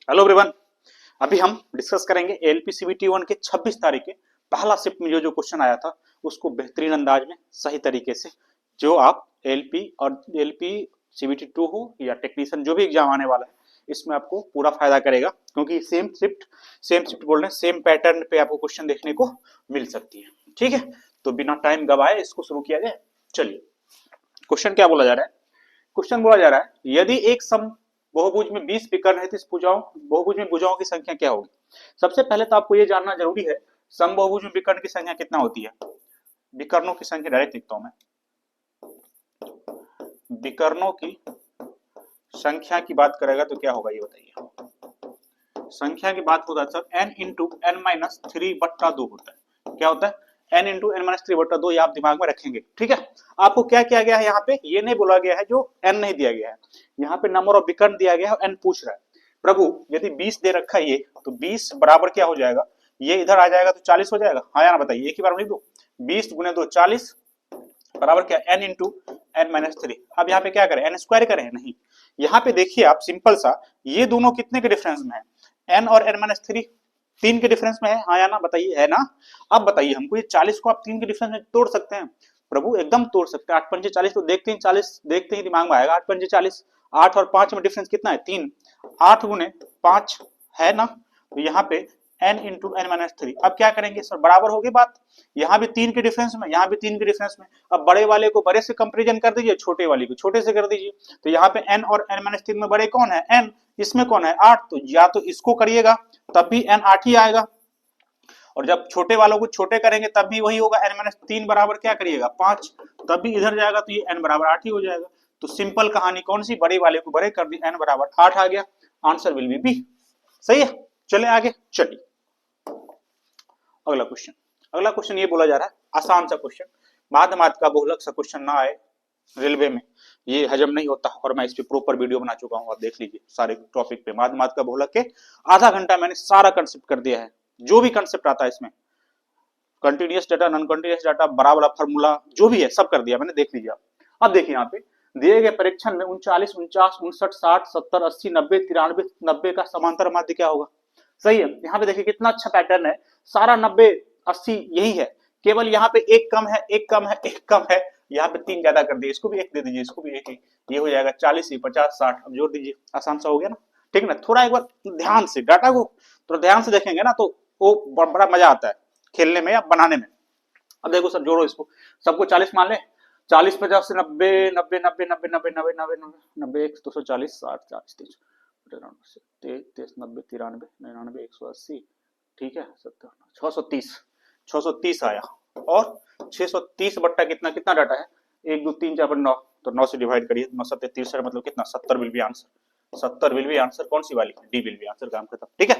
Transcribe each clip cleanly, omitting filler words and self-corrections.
Hello everyone. अभी हम discuss करेंगे एलपी सीबीटी 1 के 26 तारीख के पहला शिफ्ट में जो क्वेश्चन आया था उसको बेहतरीन अंदाज में सही तरीके से, जो आप एलपी और एलपी सीबीटी 2 हो या टेक्नीशियन जो भी एग्जाम आने वाला है इसमें आपको पूरा फायदा करेगा, क्योंकि सेम शिफ्ट बोल रहे हैं, सेम पैटर्न पे आपको क्वेश्चन देखने को मिल सकती है। ठीक है, तो बिना टाइम गवाए इसको शुरू किया जाए। चलिए, क्वेश्चन क्या बोला जा रहा है? क्वेश्चन बोला जा रहा है यदि एक सम बहुभुज में 20 विकर्ण है तो इस बहुभुज में भुजाओं की संख्या क्या होगी। सबसे पहले तो आपको यह जानना जरूरी है सम बहुभुज में विकर्ण की संख्या कितना होती है। विकर्णों की संख्या डायरेक्ट लिखता हूं मैं, विकर्णों की संख्या की बात करेगा तो क्या होगा ये बताइए। संख्या की बात होता है sir n into n minus three बट्टा दो होता है। क्या होता है n into n minus three बट्टा दो, ये आप दिमाग में रखेंगे। ठीक है, आपको क्या किया गया है यहाँ पे, ये नहीं बोला गया है जो n नहीं दिया गया है, यहाँ पे नंबर ऑफ विकर्ण दिया गया है, n पूछ रहा है। प्रभु यदि 20 दे रखा है ये, तो 20 बराबर क्या हो जाएगा, ये इधर आ जाएगा तो 40 हो जाएगा। हाँ या ना बताइए, एक ही बार लिख दो, 20 गुने 2 40 बराबर क्या n into n minus three. अब यहाँ पे क्या करें, एन स्क्वायर करें? नहीं, यहाँ पे देखिए आप सिंपल सा, ये दोनों कितने के डिफरेंस में है, n और n माइनस थ्री 3 के डिफरेंस में है। हाँ या ना बताइए, है ना? अब बताइए हमको, ये 40 को आप 3 के डिफरेंस में तोड़ सकते हैं? प्रभु एकदम तोड़ सकते हैं। 8 पंजे 40, तो देखते ही 40 देखते ही दिमाग में आएगा 8 पंजे 40। 8 और 5 में डिफरेंस कितना है, 3। 8 गुने 5 है ना, तो यहाँ पे n into n minus three. अब क्या करेंगे सर, बराबर होगी बात, यहाँ भी 3 के डिफरेंस में, यहाँ भी 3 के डिफरेंस में। अब बड़े वाले को बड़े से कंपेरिजन कर दीजिए, छोटे वाले को छोटे से कर दीजिए। तो यहाँ पे n और n माइनस थ्री में बड़े कौन है, n, इसमें कौन है 8, तो या तो इसको करिएगा तब भी n 8 ही आएगा, और जब छोटे वालों को छोटे करेंगे तब भी वही होगा, n माइनस तीन बराबर क्या करिएगा 5, तब भी इधर जाएगा तो ये n बराबर 8 ही हो जाएगा। तो सिंपल कहानी कौन सी, बड़े वाले को बड़े कर दी, n बराबर 8 आ गया, आंसर विल बी बी। सही है, चले आगे। चलिए अगला क्वेश्चन ये बोला जा रहा है, आसान सा क्वेश्चन, माध्यमात का बहुलक सा क्वेश्चन ना आए रेलवे में, ये हजम नहीं होता, और मैं इस पे प्रॉपर वीडियो बना चुका हूं, आप देख लीजिए सारे टॉपिक पे। माध्यमात का बहुलक के आधा घंटा मैंने सारा कंसेप्ट कर दिया है, जो भी कंसेप्ट आता है इसमें, continuous data, non continuous data, बड़ा बड़ा फार्मूला जो भी है सब कर दिया मैंने, देख लीजिए आप। अब देखिए यहाँ पे दिए गए परीक्षण में 39, 49, 59, 60, 70, 80, 90, 93, 90 का समांतर माध्य क्या होगा। सही है, यहाँ पे देखिए कितना अच्छा पैटर्न है, सारा 90 80 यही है, केवल यहाँ पे एक कम है, एक कम है, एक कम है, यहाँ पे 3 ज्यादा कर दिए, इसको भी एक दे दीजिए, इसको भी एक ही, ये हो जाएगा 40, 50, 60। अब जोड़ दीजिए, आसान सा हो गया ना। ठीक ना, थोड़ा एक बार ध्यान से डाटा को थोड़ा ध्यान से देखेंगे ना तो वो बड़ा मजा आता है खेलने में या बनाने में। अब देखो सर, जोड़ो इसको, सबको 40 मान ले, 40 50 से 90, 90 90 90 90 90 90 90 240, 60 40 30 23 90 93 99 180, ठीक है 70 630, 630 आया। और 630 बट्टा कितना, कितना डाटा है, 1 2 3 4 9, तो 9 से डिवाइड करिए, 9 7 30 मतलब कितना, 70 will be answer. 70 will be answer, कौन सी वाली, डी विल बी आंसर, काम खत्म। ठीक है,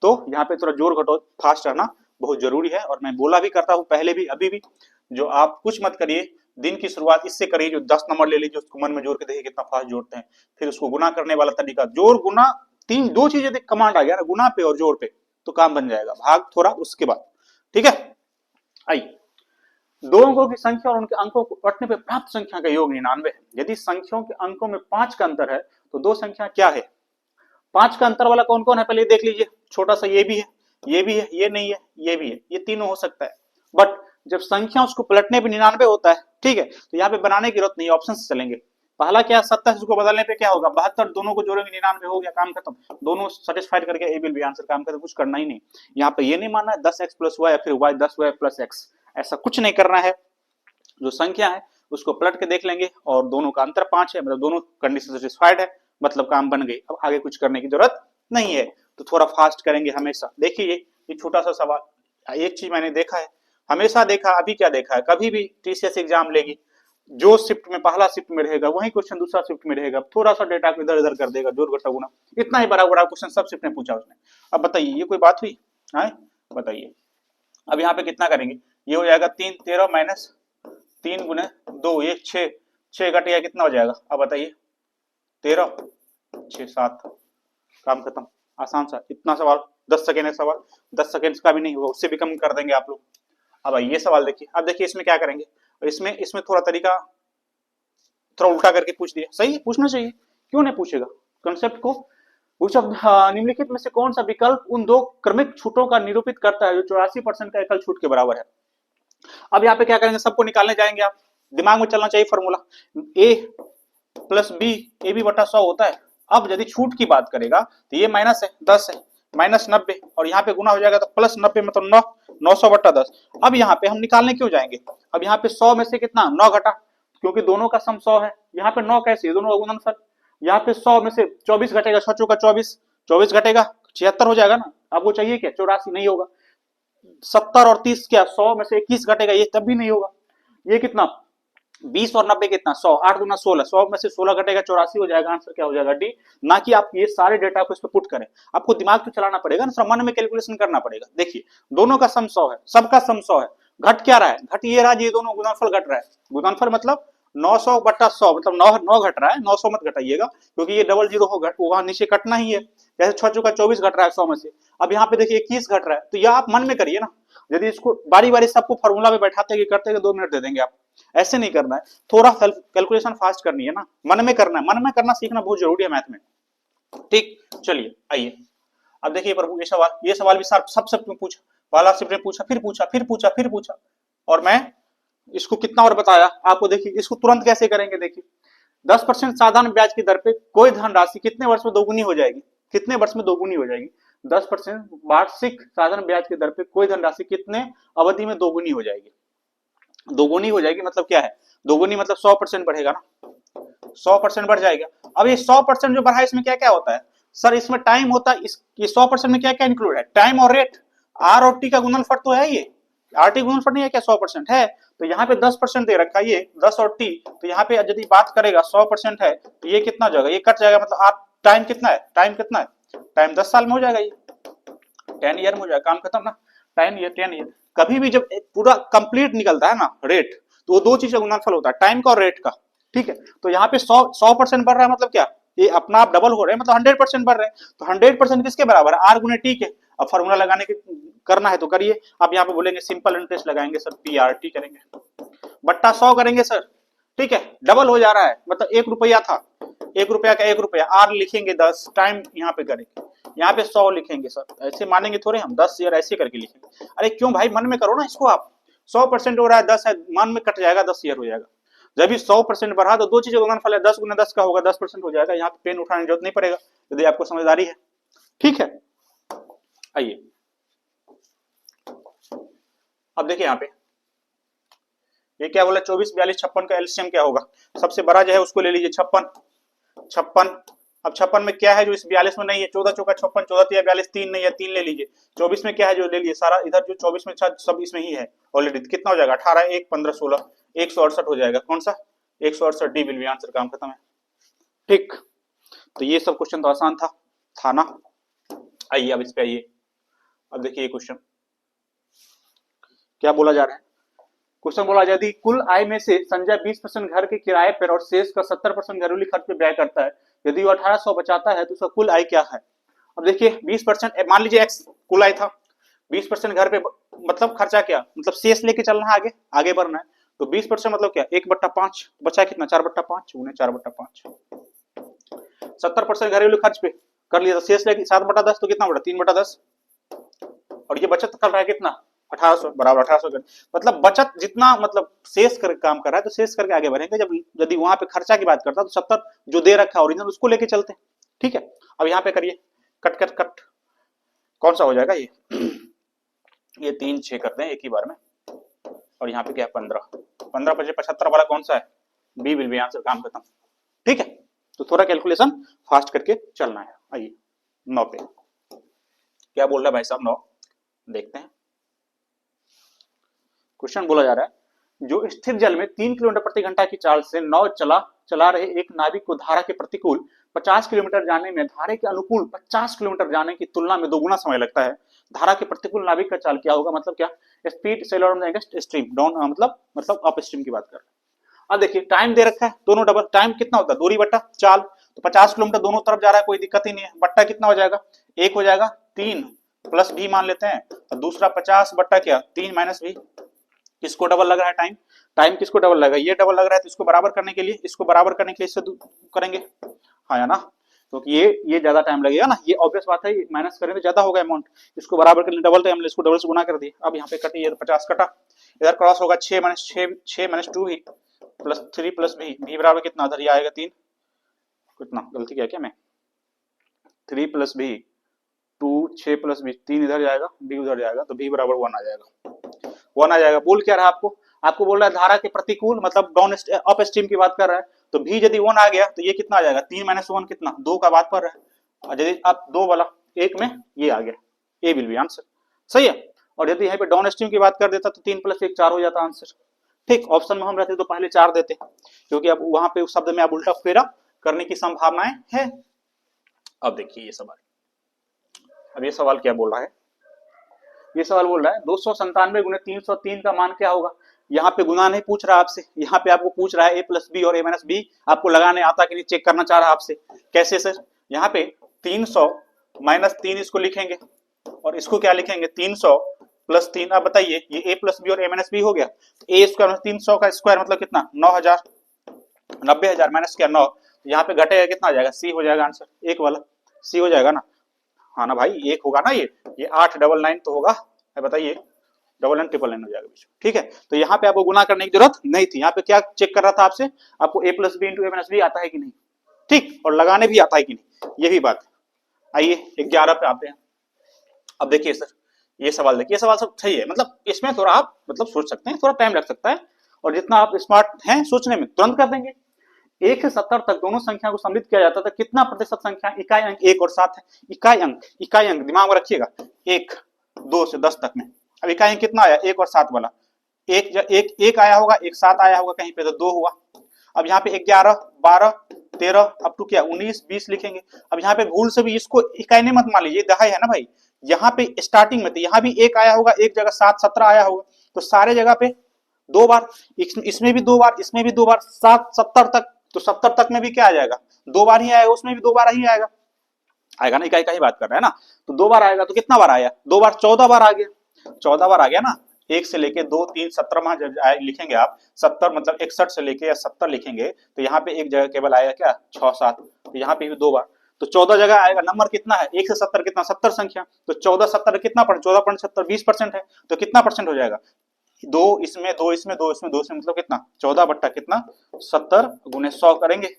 तो यहाँ पे थोड़ा जोर घटो, फास्ट रहना बहुत जरूरी है, और मैं बोला भी करता हूँ पहले भी अभी भी, जो आप कुछ मत करिए, दिन की शुरुआत इससे करिए, जो 10 नंबर ले लीजिए उसको मन में जोड़ के देखिए कितना फास्ट जोड़ते हैं, फिर उसको गुना करने वाला तरीका, जोड़ गुना, तीन दो चीजें कमांड आ गया ना, गुना पे और जोड़ पे, तो काम बन जाएगा, भाग थोड़ा उसके बाद। ठीक है, आइए, दो अंकों की संख्या और उनके अंकों को पढ़ने पे प्राप्त संख्या का योग 99 है। यदि संख्याओं के अंकों में 5 का अंतर है तो दो संख्या क्या है। 5 का अंतर वाला कौन कौन है पहले देख लीजिए, छोटा सा ये भी है, ये भी है, ये नहीं है, ये भी है, ये तीनों हो सकता है। बट जब संख्या उसको पलटने पे 99 होता है, ठीक है, तो यहाँ पे बनाने की जरूरत नहीं, ऑप्शन से चलेंगे। पहला क्या, 27 को बदलने पे क्या होगा, 72, दोनों को जोड़ेंगे 99 हो गया, काम खत्म, दोनों सेटिस्फाइड करके ए विल बी आंसर, काम खत्म, कुछ करना ही नहीं। यहाँ पे ये नहीं मानना है 10x प्लस वाई या फिर y 10y प्लस x, ऐसा कुछ नहीं करना है। जो संख्या है उसको पलट के देख लेंगे, और दोनों का अंतर 5 है, मतलब दोनों कंडीशन सेटिस्फाइड है, मतलब काम बन गई, अब आगे कुछ करने की जरूरत नहीं है। तो थोड़ा फास्ट करेंगे हमेशा। देखिए ये छोटा सा सवाल, एक चीज मैंने देखा है, हमेशा देखा, अभी क्या देखा है, कभी भी टीसीएस एग्जाम लेगी, जो शिफ्ट में पहला शिफ्ट में रहेगा वही क्वेश्चन दूसरा शिफ्ट में रहेगा, थोड़ा सा डेटा को इधर उधर कर देगा, जोड़ घटा गुना, इतना ही बड़ा बड़ा क्वेश्चन सब शिफ्ट में पूछा उसने। अब बताइए ये कोई बात हुई है, बताइए। अब यहाँ पे कितना करेंगे, ये हो जाएगा 3 13 माइनस 3 गुने 2, ये 6, 6 घट गया, कितना हो जाएगा, अब बताइए 13 6 7, काम खत्म, आसान सा, इतना सवाल 10 सेकेंड का सवाल, 10 सेकेंड का भी नहीं होगा, उससे भी कम कर देंगे आप लोग। अब ये सवाल देखिए, अब देखिए इसमें क्या करेंगे, इसमें थोड़ा तरीका थोड़ा उल्टा करके पूछ दिया, सही है, पूछना चाहिए, क्यों नहीं पूछेगा, कंसेप्ट को कुछ निम्नलिखित में से कौन सा विकल्प उन दो क्रमिक छूटों का निरूपित करता है जो 84% का एकल छूट के बराबर है। अब यहाँ पे क्या करेंगे, सबको निकालने जाएंगे आप, दिमाग में चलना चाहिए formula, A plus B, A B बटा 100 होता है। अब यदि छूट की बात करेगा तो ये माइनस है 10 है, माइनस 90 और यहाँ पे गुना हो जाएगा तो प्लस 90 मतलब 9, 900 बटा 10। अब यहाँ पे हम निकालने क्यों जाएंगे, अब यहाँ पे 100 में से कितना 9 घटा, क्योंकि दोनों का सम 100 है। यहाँ पे 9 कैसे, दोनों का गुणनफल, यहाँ पे 100 में से 24 घटेगा, 6 चौका 24, 24 घटेगा 76 हो जाएगा ना। अब वो चाहिए क्या, 84 नहीं होगा। 70 और 30 क्या, 100 में से 21 घटेगा, ये तब भी नहीं होगा। ये कितना 20 और 90 कितना 100, 8 गुना 16, 100 में से 16 घटेगा 84 हो जाएगा। आंसर क्या हो जाएगा डी। ना कि आप ये सारे डेटा को इस पे पुट करें, आपको दिमाग तो चलाना पड़ेगा ना, मन में कैलकुलेशन करना पड़ेगा। देखिए दोनों का सम 100 है, सबका सम 100 है, घट क्या रहा है, घट ये रहा, ये दोनों गुणनफल घट रहा है। गुणनफल मतलब 900 बटा 100 मतलब 9 घट रहा है, 900 मत घटाइएगा क्योंकि ये डबल जीरो होगा, वहां नीचे कटना ही है। जैसे 6 चौका 24 घट रहा है 100 में से, अब यहाँ पे देखिए 21 घट रहा है, तो यह आप मन में करिए ना। यदि इसको बारी बारी सबको फॉर्मूला में बैठाते करते 2 मिनट दे देंगे आप, ऐसे नहीं करना है, थोड़ा कैलकुलेशन फास्ट करनी है ना, मन में करना है, मन में करना सीखना बहुत जरूरी है मैथ में। ठीक, चलिए आइए अब देखिए प्रभु, ये सवाल भी सब पूछा, पहला शिफ्ट ने पूछा, फिर पूछा, फिर पूछा, फिर पूछा, और मैं इसको कितना और बताया आपको। देखिए इसको तुरंत कैसे करेंगे, देखिए 10% साधारण ब्याज की दर पे कोई धनराशि कितने वर्ष में दोगुनी हो जाएगी, कितने वर्ष में दोगुनी हो जाएगी। 10% वार्षिक साधारण ब्याज की दर पे कोई धनराशि कितने अवधि में दोगुनी हो जाएगी। दोगुनी हो जाएगी मतलब क्या है, दोगुनी मतलब 100% बढ़ेगा ना, 100% बढ़ जाएगा। अब ये 100% जो बढ़ा है इसमें क्या क्या होता है सर, इसमें टाइम होता है, ये 100% में क्या क्या इंक्लूड है, टाइम और रेट, आर और टी का गुणनफल तो है, ये आर टी गुणनफल नहीं है क्या, 100% है, तो यहाँ पे 10% दे रखा है, ये 10 और टी, तो यहाँ पे यदि बात करेगा 100% है तो ये कितना जाएगा, ये कट जाएगा, मतलब आप टाइम कितना है, टाइम कितना है, टाइम 10 साल में हो जाएगा, ये 10 ईयर में हो जाएगा, काम खत्म ना, 10 ईयर। कभी भी जब पूरा कंप्लीट निकलता है ना रेट, तो वो दो चीज का गुणनफल होता है, टाइम का और रेट का। ठीक है, तो यहाँ पे 100% बढ़ रहा है मतलब क्या, ये अपना आप डबल हो रहे हैं, मतलब 100% बढ़ रहे हैं, तो 100% किसके बराबर है, आर गुने टी के। अब फॉर्मूला लगाने के करना है तो करिए, आप यहाँ पे बोलेंगे सिंपल इंटरेस्ट लगाएंगे सर, पी आर टी करेंगे, बट्टा 100 करेंगे सर, ठीक है, डबल हो जा रहा है, मतलब 1 रुपया था, 1 रुपया का 1 रुपया, आर लिखेंगे 10, टाइम यहाँ पे करेंगे, यहाँ पे 100 लिखेंगे सर, ऐसे मानेंगे थोड़े हम, 10 ईयर ऐसे करके लिखेंगे। अरे क्यों भाई, मन में करो ना इसको आप, 100% हो रहा है, 10 है, मन में कट जाएगा, 10 ईयर हो जाएगा। जब भी 100% बढ़ा तो दो चीजों का गुणनफल है, 10 गुना 10 का होगा, 10% हो जाएगा, यहाँ पे पेन उठाने की जरूरत नहीं पड़ेगा यदि आपको समझदारी है। ठीक है, आइए अब देखिए यहाँ पे ये क्या बोला, 24, 42, 56 का एलसीएम क्या होगा, सबसे बड़ा जो है उसको ले लीजिए 56। अब 56 में क्या है जो इस 42 में नहीं है, 14 चौका 56, 14 या 42, 3 नहीं है, 3 ले लीजिए। 24 में क्या है जो ले लीजिए सारा, इधर जो 24 में सब इसमें ही है ऑलरेडी, कितना हो जाएगा 18, 1, 15, 16, 168 हो जाएगा, कौन सा 168, डी विल बी आंसर, काम खत्म है। ठीक, तो ये सब क्वेश्चन तो आसान था ना। आइए अब इस पे आइए, अब देखिए ये क्वेश्चन क्या बोला जा रहा है। क्वेश्चन बोला यदि कुल आय में से संजय 20% घर के किराए पर और शेष का 70% घरेलू खर्च पे व्यय करता है, यदि वो 1800 बचाता है तो उसका कुल आय क्या है। अब देखिए 20%, मान लीजिए एक्स कुल आय था, 20% घर पे मतलब खर्चा क्या, मतलब शेष लेके चलना है, आगे बढ़ना है, तो 20% मतलब क्या 1/5, बचा कितना 4/5, उन्हें 4/5, 70% घरेलू खर्च पे कर लिया, तो शेष लेके 7/10, तो कितना बढ़ा 3/10, और ये बचत कर रहा है कितना 1800 बराबर 1800 कर, मतलब बचत जितना मतलब शेष कर काम कर रहा है, तो शेष करके आगे बढ़ेंगे। जब यदि वहां पे खर्चा की बात करता तो 70 जो दे रखा है ओरिजिनल उसको लेके चलते हैं। ठीक है, अब यहाँ पे करिए कट कट कट, कौन सा हो जाएगा ये 3 6 करते हैं एक ही बार में, और यहाँ पे क्या 15 15 75 वाला कौन सा है, बी विल बी आंसर, काम खत्म। ठीक है, तो थोड़ा कैलकुलेशन फास्ट करके चलना है। आइए 9 पे क्या बोल रहा है भाई साहब, 9 देखते हैं। क्वेश्चन बोला जा रहा है जो स्थिर जल में 3 किलोमीटर प्रति घंटा की चाल से नाव चला रहे एक नाविक को धारा के प्रतिकूल 50 किलोमीटर जाने में धारा के अनुकूल 50 किलोमीटर जाने की तुलना में दोगुना समय लगता है, धारा के प्रतिकूल नाविक का चाल क्या होगा, मतलब क्या speed seller on the against stream down, मतलब अप स्ट्रीम की बात कर रहे हैं। अब देखिए टाइम दे रखा है, दोनों डबल टाइम कितना होता है, दूरी बट्टा चाल, तो 50 किलोमीटर दोनों तरफ जा रहा है, कोई दिक्कत ही नहीं है, बट्टा कितना हो जाएगा 1 हो जाएगा, 3 प्लस भी मान लेते हैं, और दूसरा 50 बट्टा क्या 3 माइनस भी, किसको डबल लग रहा है टाइम, टाइम किसको डबल लगा, ये डबल लग रहा है, तो इसको बराबर करने के लिए इसको बराबर करने के लिए इससे करेंगे, हाँ या ना, क्योंकि ये ज्यादा टाइम लगेगा ना, ये ऑब्वियस बात है, माइनस करें तो ज्यादा होगा अमाउंट, इसको बराबर कर डबल टाइम, इसको डबल से गुना कर दिए। अब यहाँ पे कटी, ये 50 कटा, इधर क्रॉस होगा 6 माइनस 2 ही प्लस 3 प्लस भी बराबर कितना, इधर ये आएगा 3, कितना गलती किया क्या मैं, 3 प्लस भी 2, 6 प्लस भी 3 इधर जाएगा, बी उधर जाएगा, तो बी बराबर 1 आ जाएगा, 1 आ जाएगा। बोल क्या रहा है आपको बोल रहा है धारा के प्रतिकूल, मतलब डाउन अप स्ट्रीम की बात कर रहा है, तो भी यदि 1 आ गया तो ये कितना आ जाएगा, 3 माइनस 1 कितना 2 का बात कर रहा है, और यदि आप 2 वाला 1 में ये आ गया, ए विल बी आंसर, सही है। और यदि यहाँ पे डाउन स्ट्रीम की बात कर देता तो 3 प्लस 1 4 हो जाता आंसर, ठीक। ऑप्शन में हम रहते तो पहले 4 देते, क्योंकि अब वहां पे उस शब्द में आप उल्टा फेरा करने की संभावनाएं है। अब देखिए ये सवाल, अब ये सवाल क्या बोल रहा है, ये सवाल बोल रहा है 297 गुने 303 का मान क्या होगा। यहाँ पे गुना नहीं पूछ रहा आपसे, यहाँ पे आपको पूछ रहा है ए प्लस बी और ए माइनस बी आपको लगाने आता कि नहीं चेक करना चाह रहा है आपसे। कैसे सर, यहाँ पे 300 माइनस 3 इसको लिखेंगे और इसको क्या लिखेंगे 300 प्लस 3। अब बताइए ये ए प्लस बी और ए माइनस बी हो गया, ए स्क्वायर 300 का स्क्वायर मतलब कितना 9000, 90,000 माइनस क्या 9, यहाँ पे घटेगा कितना आ जाएगा, सी हो जाएगा आंसर, एक वाला सी हो जाएगा ना, हाँ ना भाई, एक होगा ना, ये 899 तो होगा, बताइए 9999 हो जाएगा बीच, ठीक है। तो यहाँ पे आपको गुना करने की जरूरत नहीं थी, यहाँ पे क्या चेक कर रहा था आपसे, आपको ए प्लस बी इंटू ए माइनस बी आता है कि नहीं, ठीक, और लगाने भी आता है कि नहीं, यही बात। आइए 11 पे आते हैं। अब देखिए सर ये सवाल देखिए, ये सवाल सब सही है, मतलब इसमें थोड़ा आप मतलब सोच सकते हैं, थोड़ा टाइम लग सकता है, और जितना आप स्मार्ट हैं सोचने में तुरंत कर देंगे। 1 से 70 तक दोनों संख्या को सम्मिलित किया जाता था, कितना प्रतिशत संख्या, इकाई अंक 1 और 7 है, इकाई अंक दिमाग में रखिएगा, 1 2 से 10 तक में। अब इकाई अंक कितना आया 1 और 7 वाला, एक आया होगा, एक 7 आया होगा कहीं पे, तो 2 हुआ। अब यहाँ पे 11 12 13 अप टू क्या 19 20 लिखेंगे। अब यहाँ पे भूल से भी इसको इकाई नहीं मत मान लीजिए, दहाई है ना भाई, यहाँ पे स्टार्टिंग में तो यहाँ भी 1 आया होगा, एक जगह 7 17 आया होगा, तो सारे जगह पे 2 बार, इसमें भी 2 बार, इसमें भी 2 बार, 7 70 तक, तो 70 तक में भी क्या आ जाएगा 2 बार ही आएगा, उसमें भी 2 बार ही आएगा, आएगा ना, इकाई का ही बात कर रहे हैं ना, तो 2 बार आएगा, तो कितना बार आया 2 बार 14 बार आ गया, 14 बार आ गया ना, 1 से लेके 2 3 17 में जब लिखेंगे आप 70 मतलब 61 से लेके या 70 लिखेंगे, तो यहाँ पे एक जगह केवल आएगा क्या 6 7, तो यहाँ पे भी 2 बार, तो 14 जगह आएगा। नंबर कितना है 1 से 70 कितना 70 संख्या, तो 14 70 कितना 14.70 20% है, तो कितना परसेंट हो जाएगा 2 इसमें 2 इसमें 2 इसमें 2 इसमें, मतलब कितना 14 बट्टा कितना 70 गुने 100 करेंगे,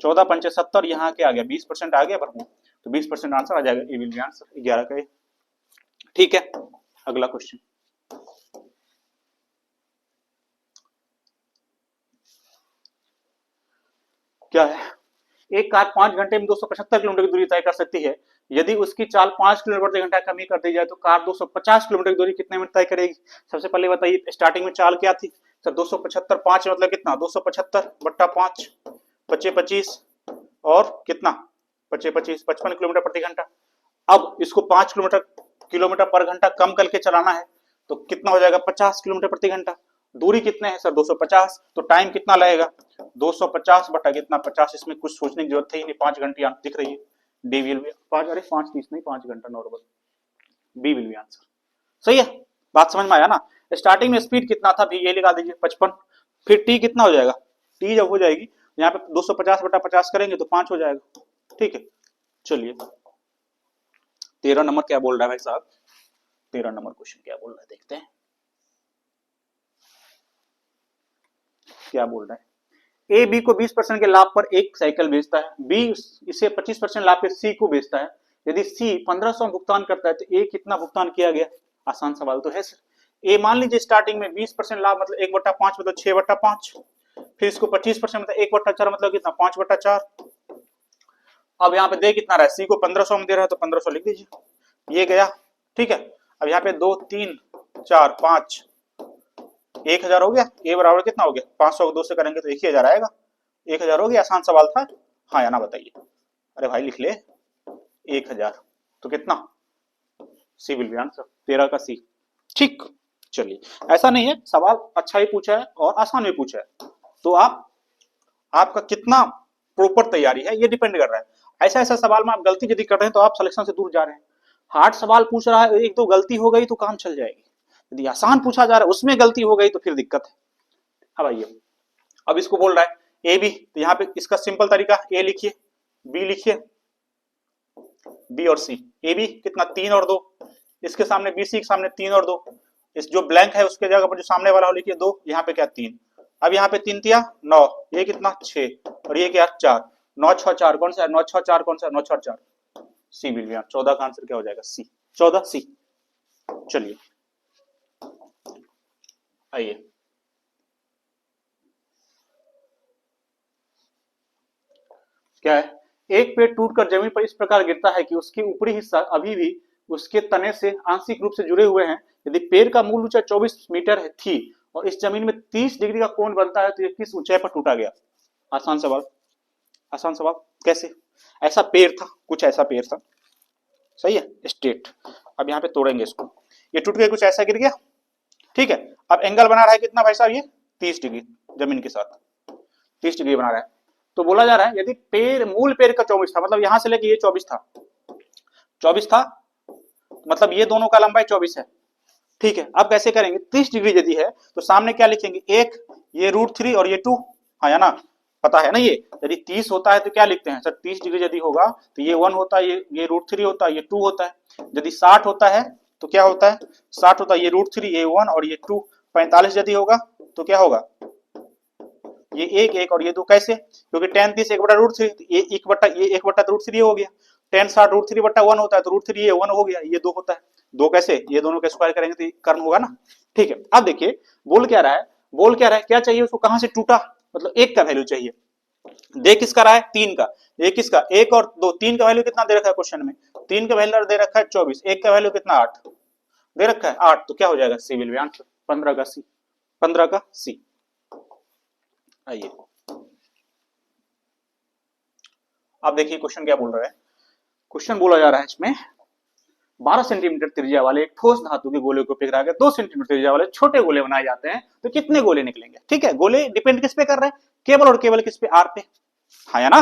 14 पंचे 70, यहाँ के आ गया 20% आ गया भरपूर, तो 20% आंसर आ जाएगा, ए विल बी आंसर 11 का, ठीक है। अगला क्वेश्चन क्या है, एक कार 5 घंटे में 275 किलोमीटर की दूरी तय कर सकती है, यदि उसकी चाल 5 किलोमीटर प्रति घंटा कमी कर दी जाए तो कार 250 किलोमीटर की दूरी कितने मिनट तय करेगी। सबसे पहले बताइए स्टार्टिंग में चाल क्या थी सर, 275 5 मतलब कितना 275 बट्टा 5 25 25 और कितना 25 25 55 किलोमीटर प्रति घंटा। अब इसको 5 किलोमीटर पर घंटा कम करके चलाना है, तो कितना हो जाएगा 50 किलोमीटर प्रति घंटा। दूरी कितने है सर 250, तो टाइम कितना लगेगा 250 बटा कितना 50, इसमें कुछ सोचने की जरूरत है ही नहीं, 5 घंटे यहाँ दिख रही है, डी विल बी 5 अरे 5 30 नहीं 5 घंटा normal, B will be answer, सही है। बात समझ में आया ना। स्टार्टिंग में स्पीड कितना था भी ये लगा दीजिए 55, फिर टी कितना हो जाएगा, टी जब हो जाएगी यहाँ पे 250 बटा 50 करेंगे तो 5 हो जाएगा, ठीक है। चलिए 13 नंबर क्या बोल रहा है भाई साहब, 13 नंबर क्वेश्चन क्या बोल रहा है देखते हैं क्या बोल रहा है। ए बी को 20% के लाभ पर एक साइकिल बेचता है, बी इसे 25% लाभ पे सी को बेचता है, यदि सी 1500 भुगतान करता है तो ए कितना भुगतान किया गया। आसान सवाल तो है सर। ए मान लीजिए स्टार्टिंग में 20% लाभ मतलब 1/5 मतलब 6/5, फिर इसको 25% मतलब 1/4 मतलब कितना 5/4। अब यहाँ पे दे कितना रहा है, सी को 1500 में दे रहा है तो 1500 लिख दीजिए, ये गया, ठीक है। अब यहाँ पे 2 3 4 5 1000 हो गया, ए बराबर कितना हो गया 500 को 2 से करेंगे तो 1000 आएगा, 1000 हो गया। आसान सवाल था, हाँ या ना बताइए। अरे भाई लिख ले 1000, तो कितना सी विल बी आंसर 13 का सी, ठीक। चलिए ऐसा नहीं है, सवाल अच्छा ही पूछा है और आसान भी पूछा है, तो आपका कितना प्रॉपर तैयारी है ये डिपेंड कर रहा है। ऐसा ऐसा सवाल में आप गलती यदि कर रहे हैं तो आप सिलेक्शन से दूर जा रहे हैं। हार्ड सवाल पूछ रहा है, एक दो गलती हो गई तो काम चल जाएगी, यदि आसान पूछा जा रहा है उसमें गलती हो गई तो फिर दिक्कत है। अब आइए, अब इसको बोल रहा है ए बी, तो यहाँ पे इसका सिंपल तरीका ए लिखिए बी लिखिए, बी और सी, ए बी कितना 3 और 2, इसके सामने बी सी के सामने 3 और 2, इस जो ब्लैंक है उसके जगह पर जो सामने वाला हो लिखिए 2, यहाँ पे क्या 3, अब यहाँ पे 3 तिया 9, ये कितना 6 और ये क्या 4, 9 6 4 कौन सा है, 9 6 4 कौन सा है, 9 6 4 सी विल बी, 14 का आंसर क्या हो जाएगा सी, 14 सी। चलिए आइए क्या है, एक पेड़ टूटकर जमीन पर इस प्रकार गिरता है कि उसके ऊपरी हिस्सा अभी भी उसके तने से आंशिक रूप से जुड़े हुए हैं। यदि पेड़ का मूल ऊंचाई 24 मीटर है थी और इस जमीन में 30 डिग्री का कोण बनता है तो ये किस ऊंचाई पर टूटा गया? आसान सवाल, आसान सवाल। कैसे? ऐसा पेड़ था, कुछ ऐसा पेड़ था, सही है, स्ट्रेट। अब यहाँ पे तोड़ेंगे इसको, ये टूट के कुछ ऐसा गिर गया, ठीक है। अब एंगल बना रहा है कितना भाई साहब, ये 30 डिग्री जमीन के साथ 30 डिग्री बना रहा है। तो बोला जा रहा है यदि पेड़ मूल पेड़ का 24 था, मतलब यहां से लेके ये 24 था, 24 था, मतलब ये दोनों का लंबाई 24 है, ठीक है। अब कैसे करेंगे, 30 डिग्री यदि है तो सामने क्या लिखेंगे, एक ये √3 और ये 2, हाँ या ना, पता है ना। ये यदि 30 होता है तो क्या लिखते हैं सर, 30 डिग्री यदि होगा तो ये 1 होता है, ये √3 होता है, ये 2 होता है। यदि 60 होता है तो क्या होता है, 60 होता है, ये √3, ये 1 और ये 2। 45 यदि होगा तो क्या होगा, ये 1 और ये 2। कैसे, क्योंकि tan 30 1/√3, ये 1/√3 हो गया। tan 60 √3/1 होता है तो √3 ये 1 हो गया, ये 2 होता है। 2 कैसे, ये दोनों का स्क्वायर करेंगे तो कर्म होगा ना, ठीक है। अब देखिए बोल क्या रहा है, बोल क्या रहा है, क्या चाहिए उसको, कहां से टूटा, मतलब 1 का वैल्यू चाहिए। दे किसका रहा है, 3 का, ये किसका 1 और 2, 3 का वैल्यू कितना दे रखा है क्वेश्चन में, 3 का वैल्यू दे रखा है 24, 1 का वैल्यू कितना 8 दे रखा है 8, तो क्या हो जाएगा सी विल बी आंसर, 15 का सी, 15 का सी। आइए अब देखिए क्वेश्चन क्या बोल रहा है, क्वेश्चन बोला जा रहा है इसमें 12 सेंटीमीटर त्रिज्या वाले एक ठोस धातु के गोले को पिघला कर 2 सेंटीमीटर त्रिज्या वाले छोटे गोले बनाए जाते हैं तो कितने गोले निकलेंगे? ठीक है, गोले डिपेंड किस पे कर रहे हैं, केवल और केवल किस पे, आर पे, हाँ या ना,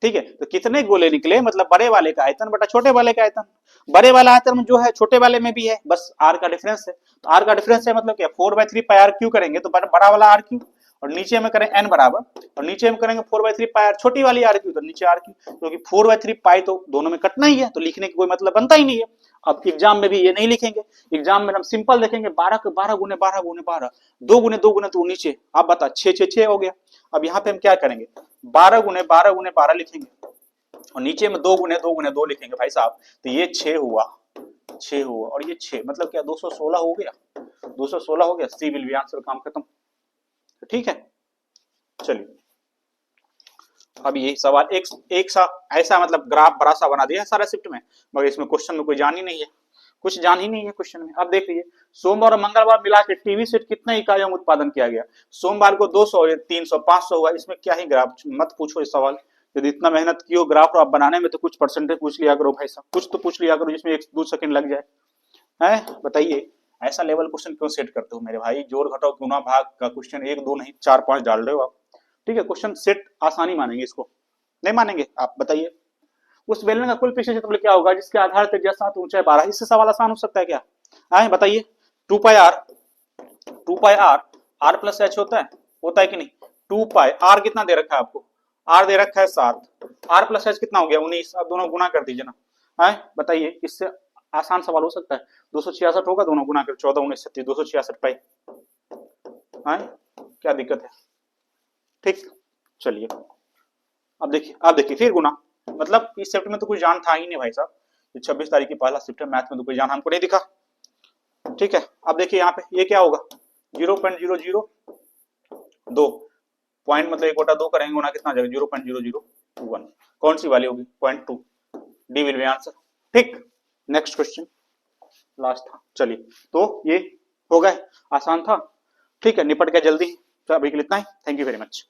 ठीक है। तो कितने गोले निकले, मतलब बड़े वाले का आयतन बटा छोटे वाले का आयतन, बड़े वाला आयतन जो है छोटे वाले में भी है, बस आर का डिफरेंस है। तो आर का डिफरेंस है मतलब क्या, 4/3 पाई आर क्यू करेंगे तो बड़ा वाला आर क्यू, और नीचे में करें n बराबर, और नीचे में करेंगे 4/3 पाई आर छोटी वाली आर क्यू, तो नीचे आर क्यू, क्योंकि 4/3 पाई तो दोनों में कटना ही है, तो लिखने की कोई मतलब बनता ही नहीं है। अब एग्जाम में भी ये नहीं लिखेंगे, एग्जाम में हम सिंपल देखेंगे 12 के 12 गुने 12 गुने 12, 2 गुने 2 गुने तो नीचे, आप बता 6 6 6 हो गया। अब यहाँ पे हम क्या करेंगे, 12 गुने 12 गुने 12 लिखेंगे और नीचे में 2 गुने 2 गुने 2 लिखेंगे भाई साहब, तो ये 6 हुआ, 6 हुआ और ये 6, मतलब क्या 216 हो गया, 216 हो गया, सी विल बी आंसर, काम खत्म, ठीक है। चलिए अब ये सवाल एक सा ऐसा मतलब ग्राफ बड़ा सा बना दिया सारा शिफ्ट में, मगर इसमें क्वेश्चन में कोई जान ही नहीं है, कुछ जान ही नहीं है क्वेश्चन में। अब देख लीजिए सोमवार और मंगलवार मिला के टीवी सेट कितने इकाइयों में उत्पादन किया गया, सोमवार को 200, 300, 500 हुआ, इसमें क्या ही ग्राफ, मत पूछो इस सवाल, यदि इतना मेहनत की हो ग्राफ आप बनाने में तो कुछ परसेंटेज पूछ लिया करो भाई साहब, कुछ तो पूछ लिया करो जिसमें 1-2 सेकंड लग जाए, है बताइए। ऐसा लेवल क्वेश्चन क्यों सेट करते हो मेरे भाई, जोड़ घटाओ गुणा भाग का क्वेश्चन 1 2 नहीं 4 5 डाल रहे हो आप, ठीक है। क्वेश्चन सेट आसानी मानेंगे इसको, नहीं मानेंगे आप बताइए। उस बेलन का कुल पृष्ठ क्षेत्रफल क्या होगा जिसके आधार त्रिज्या 7 ऊंचाई 12, इससे सवाल आसान हो सकता है क्या, आए बताइए। 2 पाई आर, आर प्लस एच होता है कि नहीं, 2 पाई आर कितना दे रखा है आपको, आर दे रखा है 7, आर प्लस एच कितना हो गया 19, अब दोनों गुना कर दीजिए ना, आए बताइए, इससे आसान सवाल हो सकता है। 266 होगा, दोनों गुना कर 14 19 36, 266 पाई, आए क्या दिक्कत है, ठीक। चलिए अब देखिए फिर गुना, मतलब इस शिफ्ट में तो कुछ जान था ही नहीं भाई साहब, 26 तारीख की पहला शिफ्ट है, मैथ में तो कोई जान हमको नहीं दिखा, ठीक है। अब देखिए यहाँ पे ये क्या होगा 0.002 पॉइंट, मतलब 1/2 करेंगे गुना कितना जाएगा 0.001, कौन सी वाली होगी 0.2, डी विल बी आंसर, ठीक। नेक्स्ट क्वेश्चन लास्ट था, चलिए तो ये हो गए, आसान था, ठीक है, निपट गया जल्दी। अभी के लिए इतना ही, थैंक यू वेरी मच।